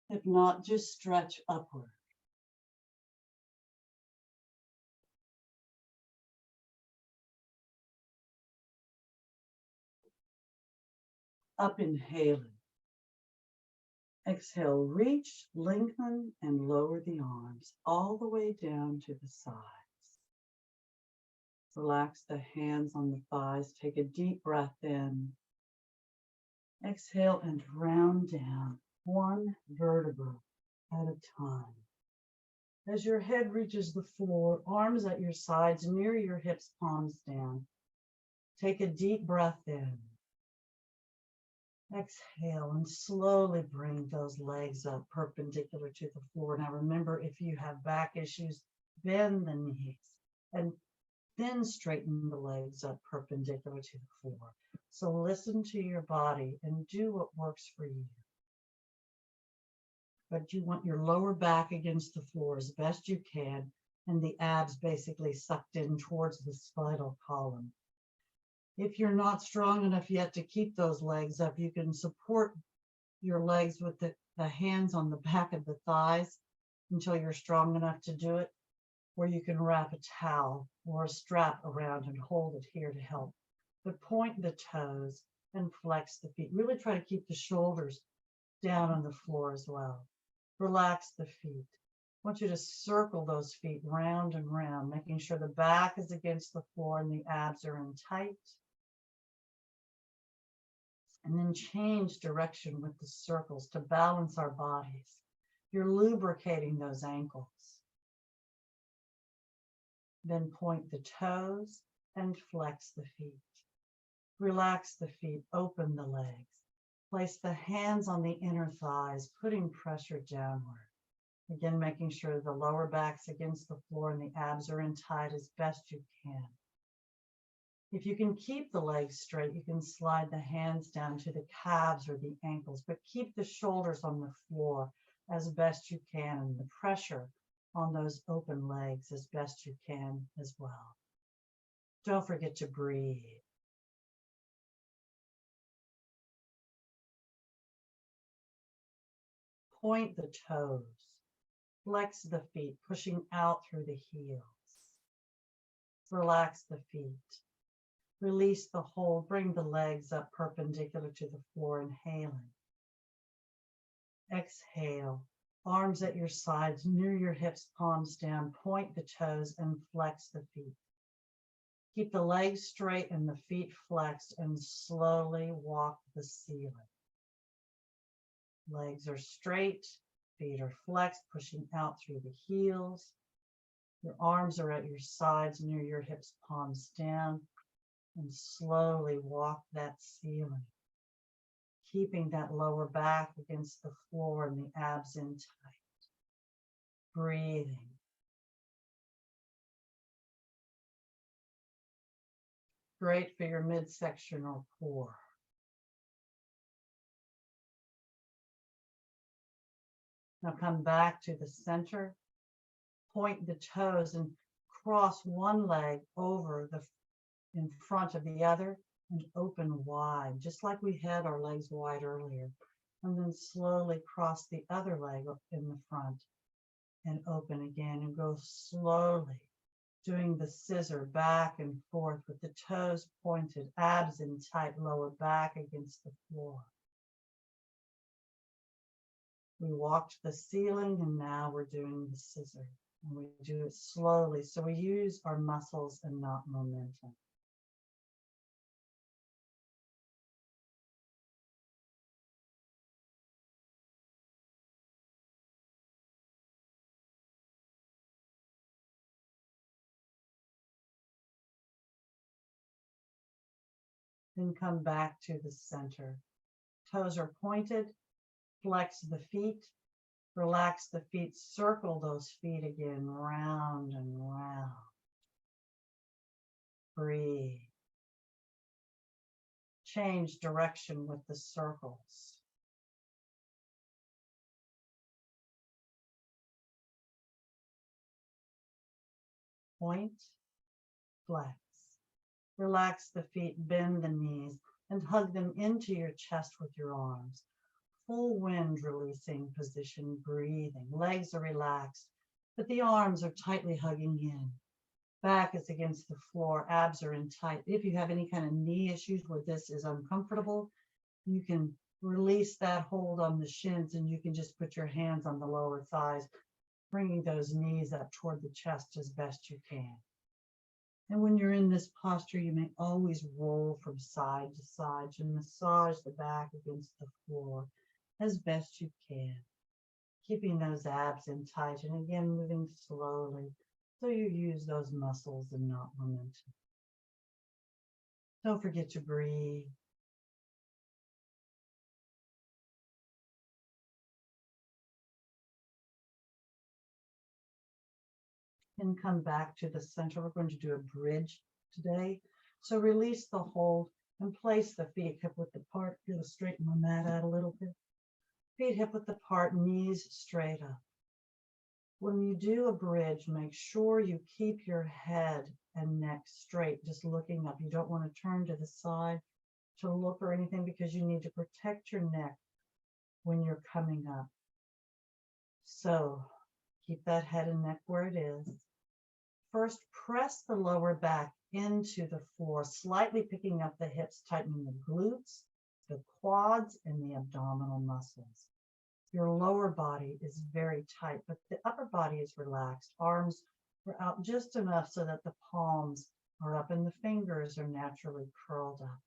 If not, just stretch upward. Up, inhaling. Exhale, reach, lengthen, and lower the arms all the way down to the sides. Relax the hands on the thighs. Take a deep breath in. Exhale and round down, one vertebra at a time. As your head reaches the floor, arms at your sides, near your hips, palms down. Take a deep breath in. Exhale and slowly bring those legs up perpendicular to the floor. Now remember, if you have back issues, bend the knees and then straighten the legs up perpendicular to the floor. So listen to your body and do what works for you. But you want your lower back against the floor as best you can, and the abs basically sucked in towards the spinal column. If you're not strong enough yet to keep those legs up, you can support your legs with the hands on the back of the thighs until you're strong enough to do it, or you can wrap a towel or a strap around and hold it here to help. But point the toes and flex the feet. Really try to keep the shoulders down on the floor as well. Relax the feet. I want you to circle those feet round and round, making sure the back is against the floor and the abs are in tight. And then change direction with the circles to balance our bodies. You're lubricating those ankles. Then point the toes and flex the feet. Relax the feet, open the legs. Place the hands on the inner thighs, putting pressure downward. Again, making sure the lower back's against the floor and the abs are in tight as best you can. If you can keep the legs straight, you can slide the hands down to the calves or the ankles, but keep the shoulders on the floor as best you can and the pressure on those open legs as best you can as well. Don't forget to breathe. Point the toes. Flex the feet, pushing out through the heels. Relax the feet. Release the hold. Bring the legs up perpendicular to the floor, inhaling. Exhale. Arms at your sides, near your hips, palms down. Point the toes and flex the feet. Keep the legs straight and the feet flexed and slowly walk the ceiling. Legs are straight, feet are flexed, pushing out through the heels. Your arms are at your sides, near your hips, palms down, and slowly walk that ceiling. Keeping that lower back against the floor and the abs in tight. Breathing. Great for your midsection core. Now come back to the center. Point the toes and cross one leg over in front of the other and open wide, just like we had our legs wide earlier. And then slowly cross the other leg up in the front and open again, and go slowly, doing the scissor back and forth with the toes pointed, abs in tight, lower back against the floor. We walked the ceiling and now we're doing the scissor. And we do it slowly, so we use our muscles and not momentum. Then come back to the center. Toes are pointed, flex the feet, relax the feet, circle those feet again, round and round. Breathe. Change direction with the circles. Point, flex. Relax the feet, bend the knees, and hug them into your chest with your arms. Full wind releasing position, breathing. Legs are relaxed, but the arms are tightly hugging in. Back is against the floor, abs are in tight. If you have any kind of knee issues where this is uncomfortable, you can release that hold on the shins and you can just put your hands on the lower thighs, bringing those knees up toward the chest as best you can. And when you're in this posture, you may always roll from side to side to massage the back against the floor as best you can, keeping those abs in tight and again moving slowly so you use those muscles and not momentum. Don't forget to breathe. And come back to the center. We're going to do a bridge today. So release the hold and place the feet hip width apart. You're going to straighten the mat out a little bit. Feet hip width apart, knees straight up. When you do a bridge, make sure you keep your head and neck straight, just looking up. You don't want to turn to the side to look or anything because you need to protect your neck when you're coming up. So keep that head and neck where it is. First, press the lower back into the floor, slightly picking up the hips, tightening the glutes, the quads, and the abdominal muscles. Your lower body is very tight, but the upper body is relaxed. Arms are out just enough so that the palms are up and the fingers are naturally curled up.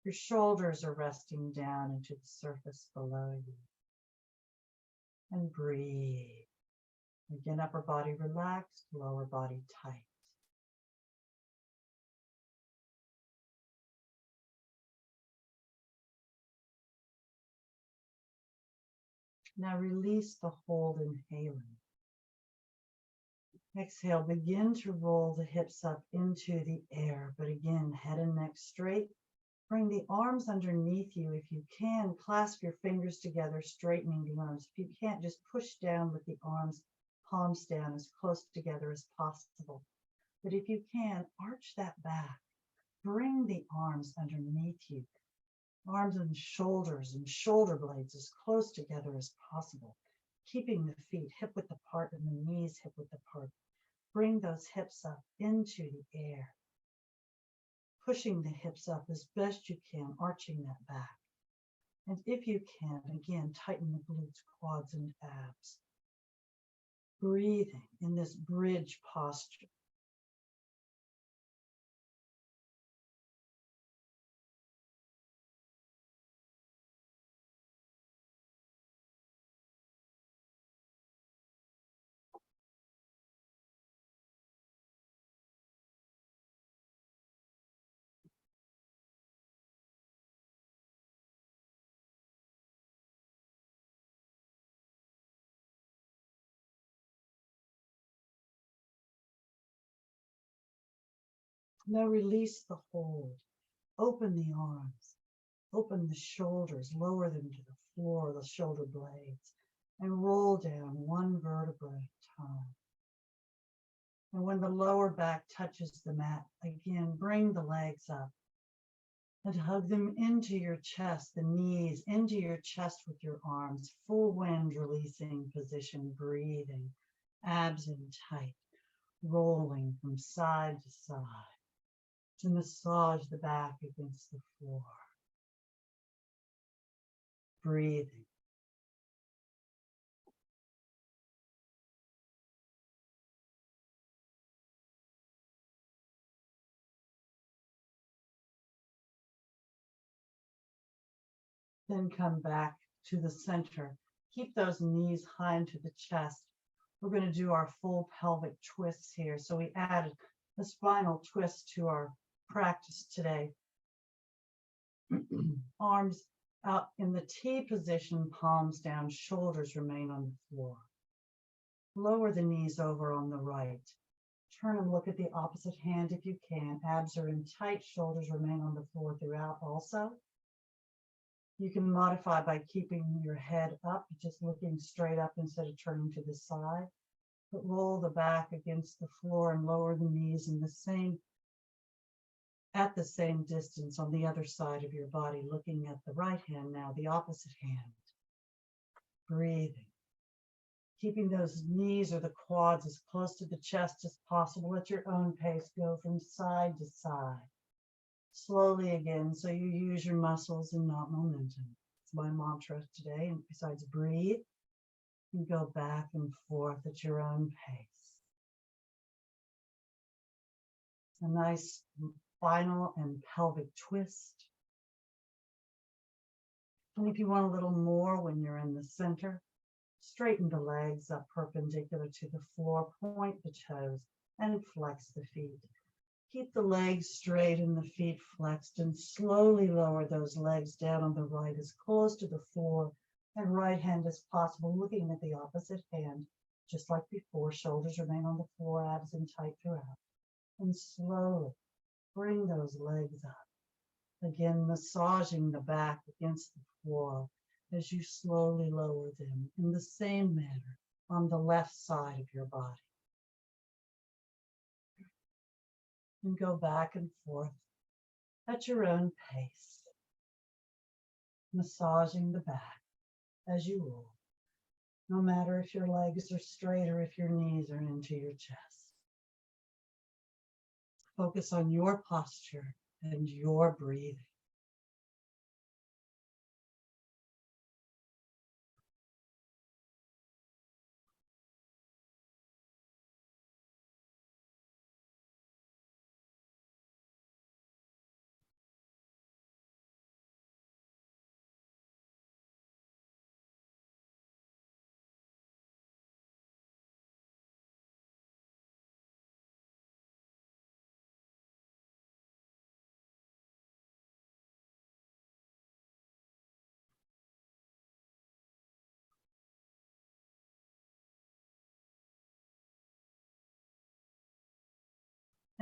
Your shoulders are resting down into the surface below you. And breathe. Again, upper body relaxed, lower body tight. Now release the hold, inhaling. Exhale, begin to roll the hips up into the air, but again, head and neck straight. Bring the arms underneath you. If you can, clasp your fingers together, straightening the arms. If you can't, just push down with the arms, palms down as close together as possible. But if you can, arch that back. Bring the arms underneath you. Arms and shoulder blades as close together as possible. Keeping the feet hip width apart and the knees hip width apart. Bring those hips up into the air. Pushing the hips up as best you can, arching that back. And if you can, again, tighten the glutes, quads, and abs. Breathing in this bridge posture. Now release the hold. Open the arms. Open the shoulders. Lower them to the floor, the shoulder blades. And roll down one vertebra at a time. And when the lower back touches the mat, again, bring the legs up. And hug them into your chest, the knees into your chest with your arms. Full wind releasing position, breathing. Abs in tight. Rolling from side to side. To massage the back against the floor. Breathing. Then come back to the center. Keep those knees high into the chest. We're going to do our full pelvic twists here. So we added a spinal twist to our practice today. Arms out in the T position, palms down, shoulders remain on the floor. Lower the knees over on the right. Turn and look at the opposite hand if you can. Abs are in tight, shoulders remain on the floor throughout also. You can modify by keeping your head up, just looking straight up instead of turning to the side. But roll the back against the floor and lower the knees in at the same distance on the other side of your body, looking at the right hand now, the opposite hand. Breathing. Keeping those knees or the quads as close to the chest as possible at your own pace. Go from side to side. Slowly again, so you use your muscles and not momentum. It's my mantra today. And besides breathe, you go back and forth at your own pace. A nice spinal and pelvic twist. And if you want a little more when you're in the center, straighten the legs up perpendicular to the floor, point the toes, and flex the feet. Keep the legs straight and the feet flexed, and slowly lower those legs down on the right as close to the floor and right hand as possible, looking at the opposite hand. Just like before, shoulders remain on the floor, abs in tight throughout. And slowly bring those legs up. Again, massaging the back against the floor as you slowly lower them in the same manner on the left side of your body. And go back and forth at your own pace, massaging the back as you roll, no matter if your legs are straight or if your knees are into your chest. Focus on your posture and your breathing.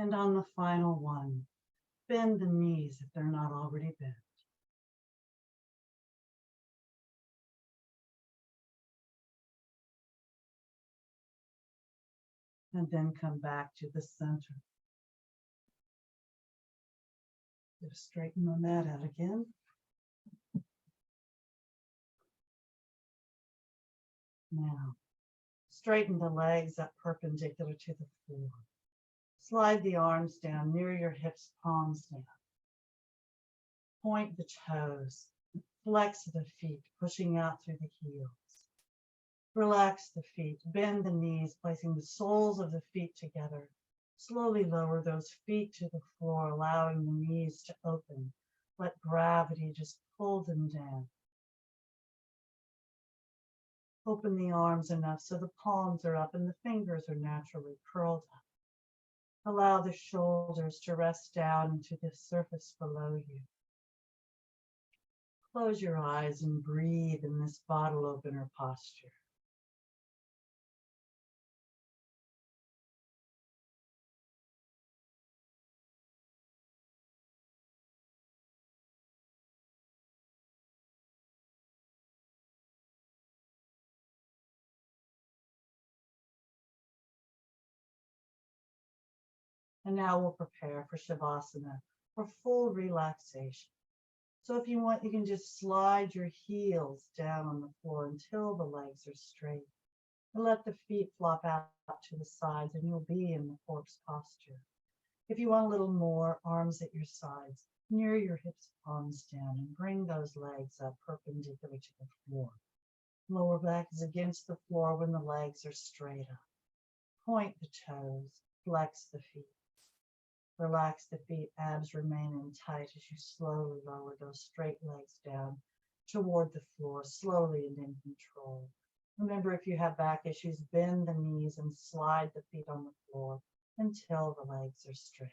And on the final one, bend the knees if they're not already bent. And then come back to the center. Just straighten the mat out again. Now, straighten the legs up perpendicular to the floor. Slide the arms down near your hips, palms down. Point the toes. Flex the feet, pushing out through the heels. Relax the feet, bend the knees, placing the soles of the feet together. Slowly lower those feet to the floor, allowing the knees to open. Let gravity just pull them down. Open the arms enough so the palms are up and the fingers are naturally curled up. Allow the shoulders to rest down into the surface below you. Close your eyes and breathe in this bottle opener posture. And now we'll prepare for Shavasana, for full relaxation. So if you want, you can just slide your heels down on the floor until the legs are straight. And let the feet flop out to the sides and you'll be in the corpse posture. If you want a little more, arms at your sides, near your hips, palms down, and bring those legs up perpendicular to the floor. Lower back is against the floor when the legs are straight up. Point the toes, flex the feet. Relax the feet, abs remain in tight as you slowly lower those straight legs down toward the floor, slowly and in control. Remember, if you have back issues, bend the knees and slide the feet on the floor until the legs are straight.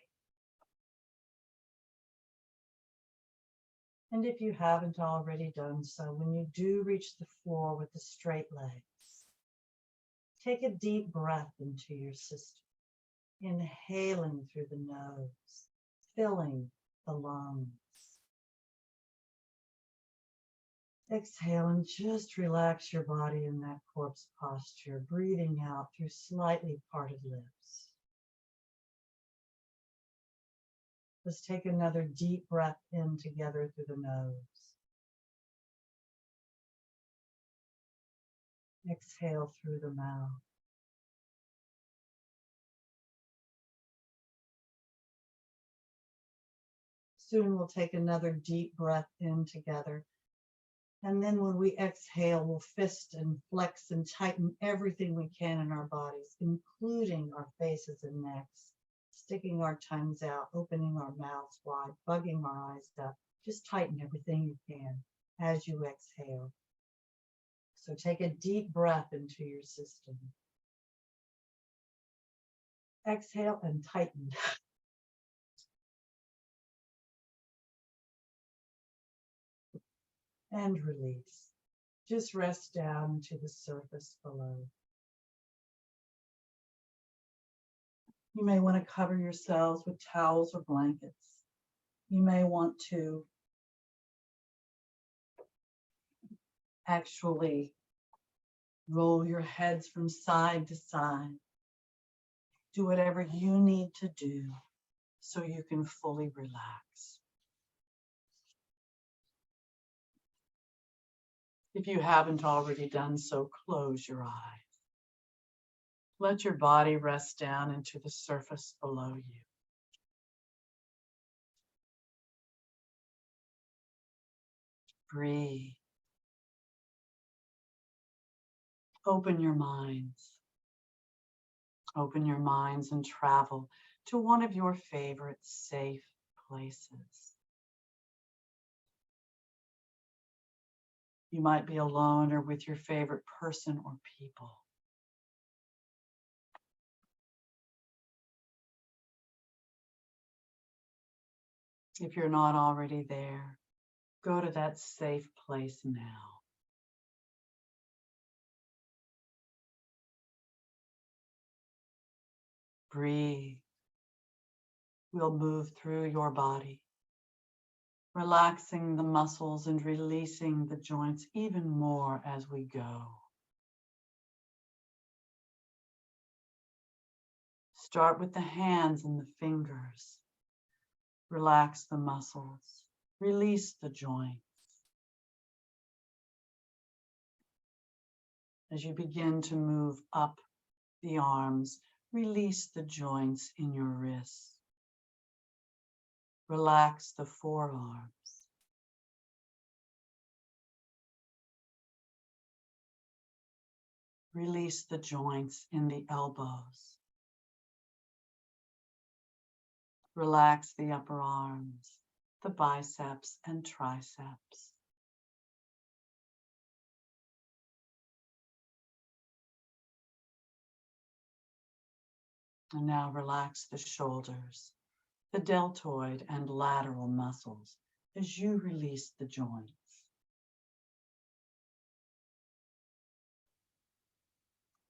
And if you haven't already done so, when you do reach the floor with the straight legs, take a deep breath into your system. Inhaling through the nose, filling the lungs. Exhale and just relax your body in that corpse posture, breathing out through slightly parted lips. Let's take another deep breath in together through the nose. Exhale through the mouth. Soon we'll take another deep breath in together. And then when we exhale, we'll fist and flex and tighten everything we can in our bodies, including our faces and necks, sticking our tongues out, opening our mouths wide, bugging our eyes up. Just tighten everything you can as you exhale. So take a deep breath into your system. Exhale and tighten. And release. Just rest down to the surface below. You may want to cover yourselves with towels or blankets. You may want to actually roll your heads from side to side. Do whatever you need to do so you can fully relax. If you haven't already done so, close your eyes. Let your body rest down into the surface below you. Breathe. Open your minds. Open your minds and travel to one of your favorite safe places. You might be alone or with your favorite person or people. If you're not already there, go to that safe place now. Breathe. we'll move through your body, relaxing the muscles and releasing the joints even more as we go. Start with the hands and the fingers. Relax the muscles. Release the joints. As you begin to move up the arms, release the joints in your wrists. Relax the forearms. Release the joints in the elbows. Relax the upper arms, the biceps and triceps. And now relax the shoulders, the deltoid and lateral muscles as you release the joints.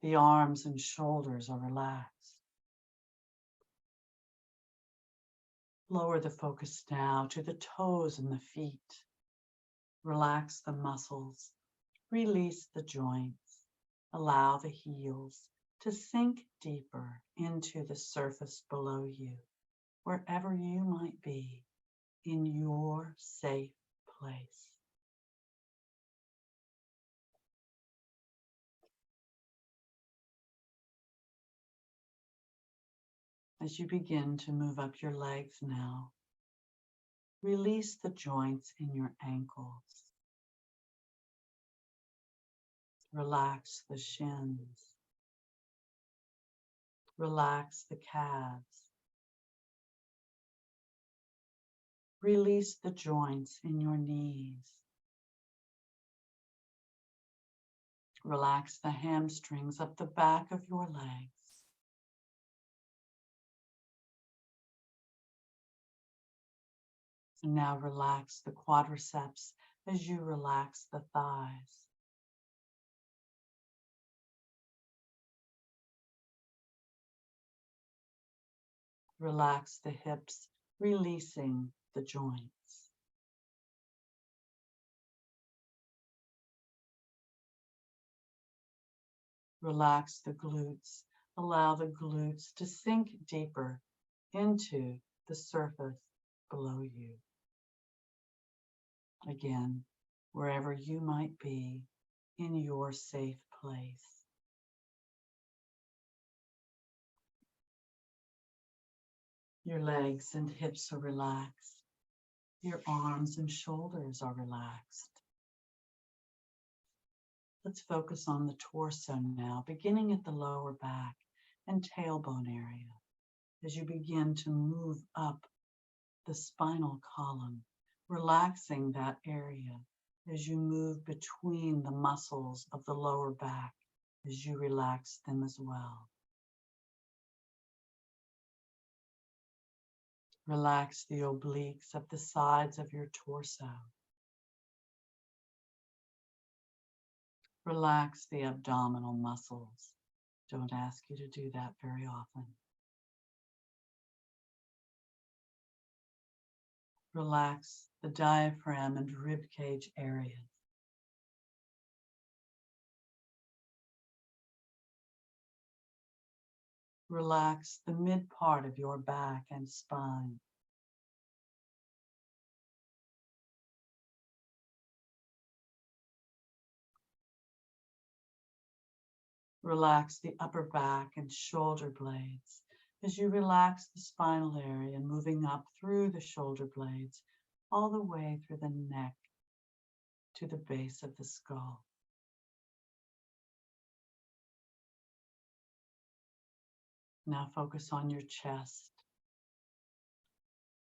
The arms and shoulders are relaxed. Lower the focus now to the toes and the feet. Relax the muscles. Release the joints. Allow the heels to sink deeper into the surface below you, wherever you might be in your safe place. As you begin to move up your legs now, release the joints in your ankles. Relax the shins. Relax the calves. Release the joints in your knees. Relax the hamstrings up the back of your legs. And now relax the quadriceps as you relax the thighs. Relax the hips, releasing the joints. Relax the glutes. Allow the glutes to sink deeper into the surface below you. Again, wherever you might be in your safe place. Your legs and hips are relaxed. Your arms and shoulders are relaxed. Let's focus on the torso now, beginning at the lower back and tailbone area. As you begin to move up the spinal column, relaxing that area as you move between the muscles of the lower back, as you relax them as well. Relax the obliques at the sides of your torso. Relax the abdominal muscles. Don't ask you to do that very often. Relax the diaphragm and rib cage areas. Relax the mid part of your back and spine. Relax the upper back and shoulder blades as you relax the spinal area, moving up through the shoulder blades, all the way through the neck to the base of the skull. Now focus on your chest.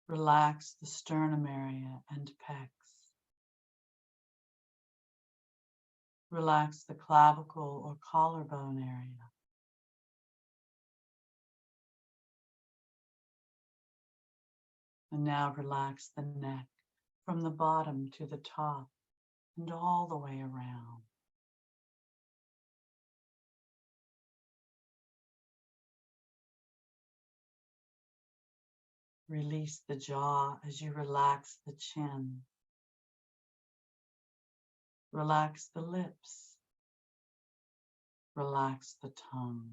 Relax the sternum area and pecs. Relax the clavicle or collarbone area. And now relax the neck from the bottom to the top and all the way around. Release the jaw as you relax the chin. Relax the lips. Relax the tongue.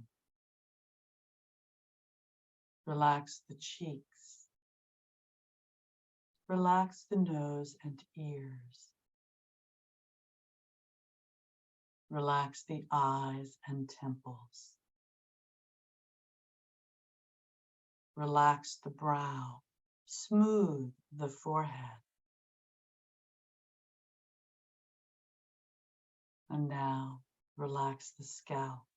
Relax the cheeks. Relax the nose and ears. Relax the eyes and temples. Relax the brow. Smooth the forehead. And now relax the scalp,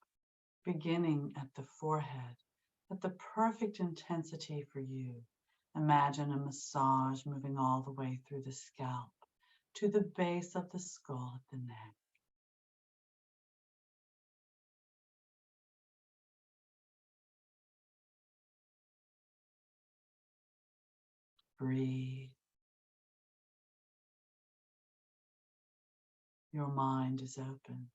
beginning at the forehead, at the perfect intensity for you. Imagine a massage moving all the way through the scalp to the base of the skull at the neck. Breathe. Your mind is open.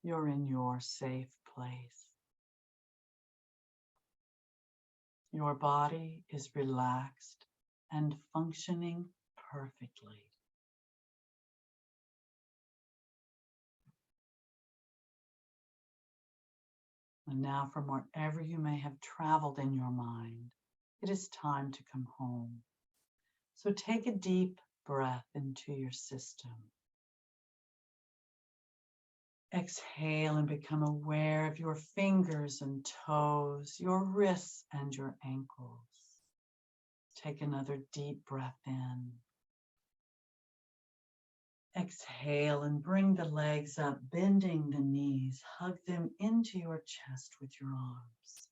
You're in your safe place. Your body is relaxed and functioning perfectly. And now, from wherever you may have traveled in your mind, it is time to come home. So take a deep breath into your system. Exhale and become aware of your fingers and toes, your wrists and your ankles. Take another deep breath in. Exhale and bring the legs up, bending the knees. Hug them into your chest with your arms.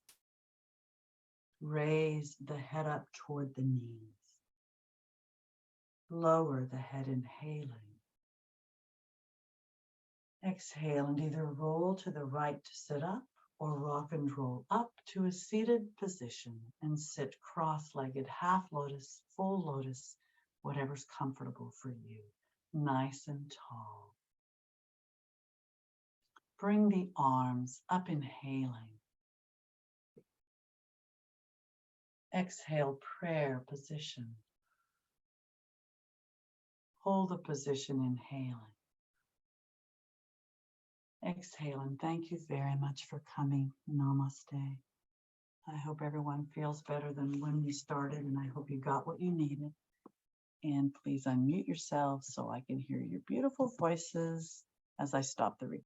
Raise the head up toward the knees. Lower the head, inhaling. Exhale and either roll to the right to sit up or rock and roll up to a seated position and sit cross-legged, half lotus, full lotus, whatever's comfortable for you, nice and tall. Bring the arms up, inhaling. Exhale, prayer position. Hold the position, inhaling. Exhale, and thank you very much for coming. Namaste. I hope everyone feels better than when we started, and I hope you got what you needed. And please unmute yourselves so I can hear your beautiful voices as I stop the recording.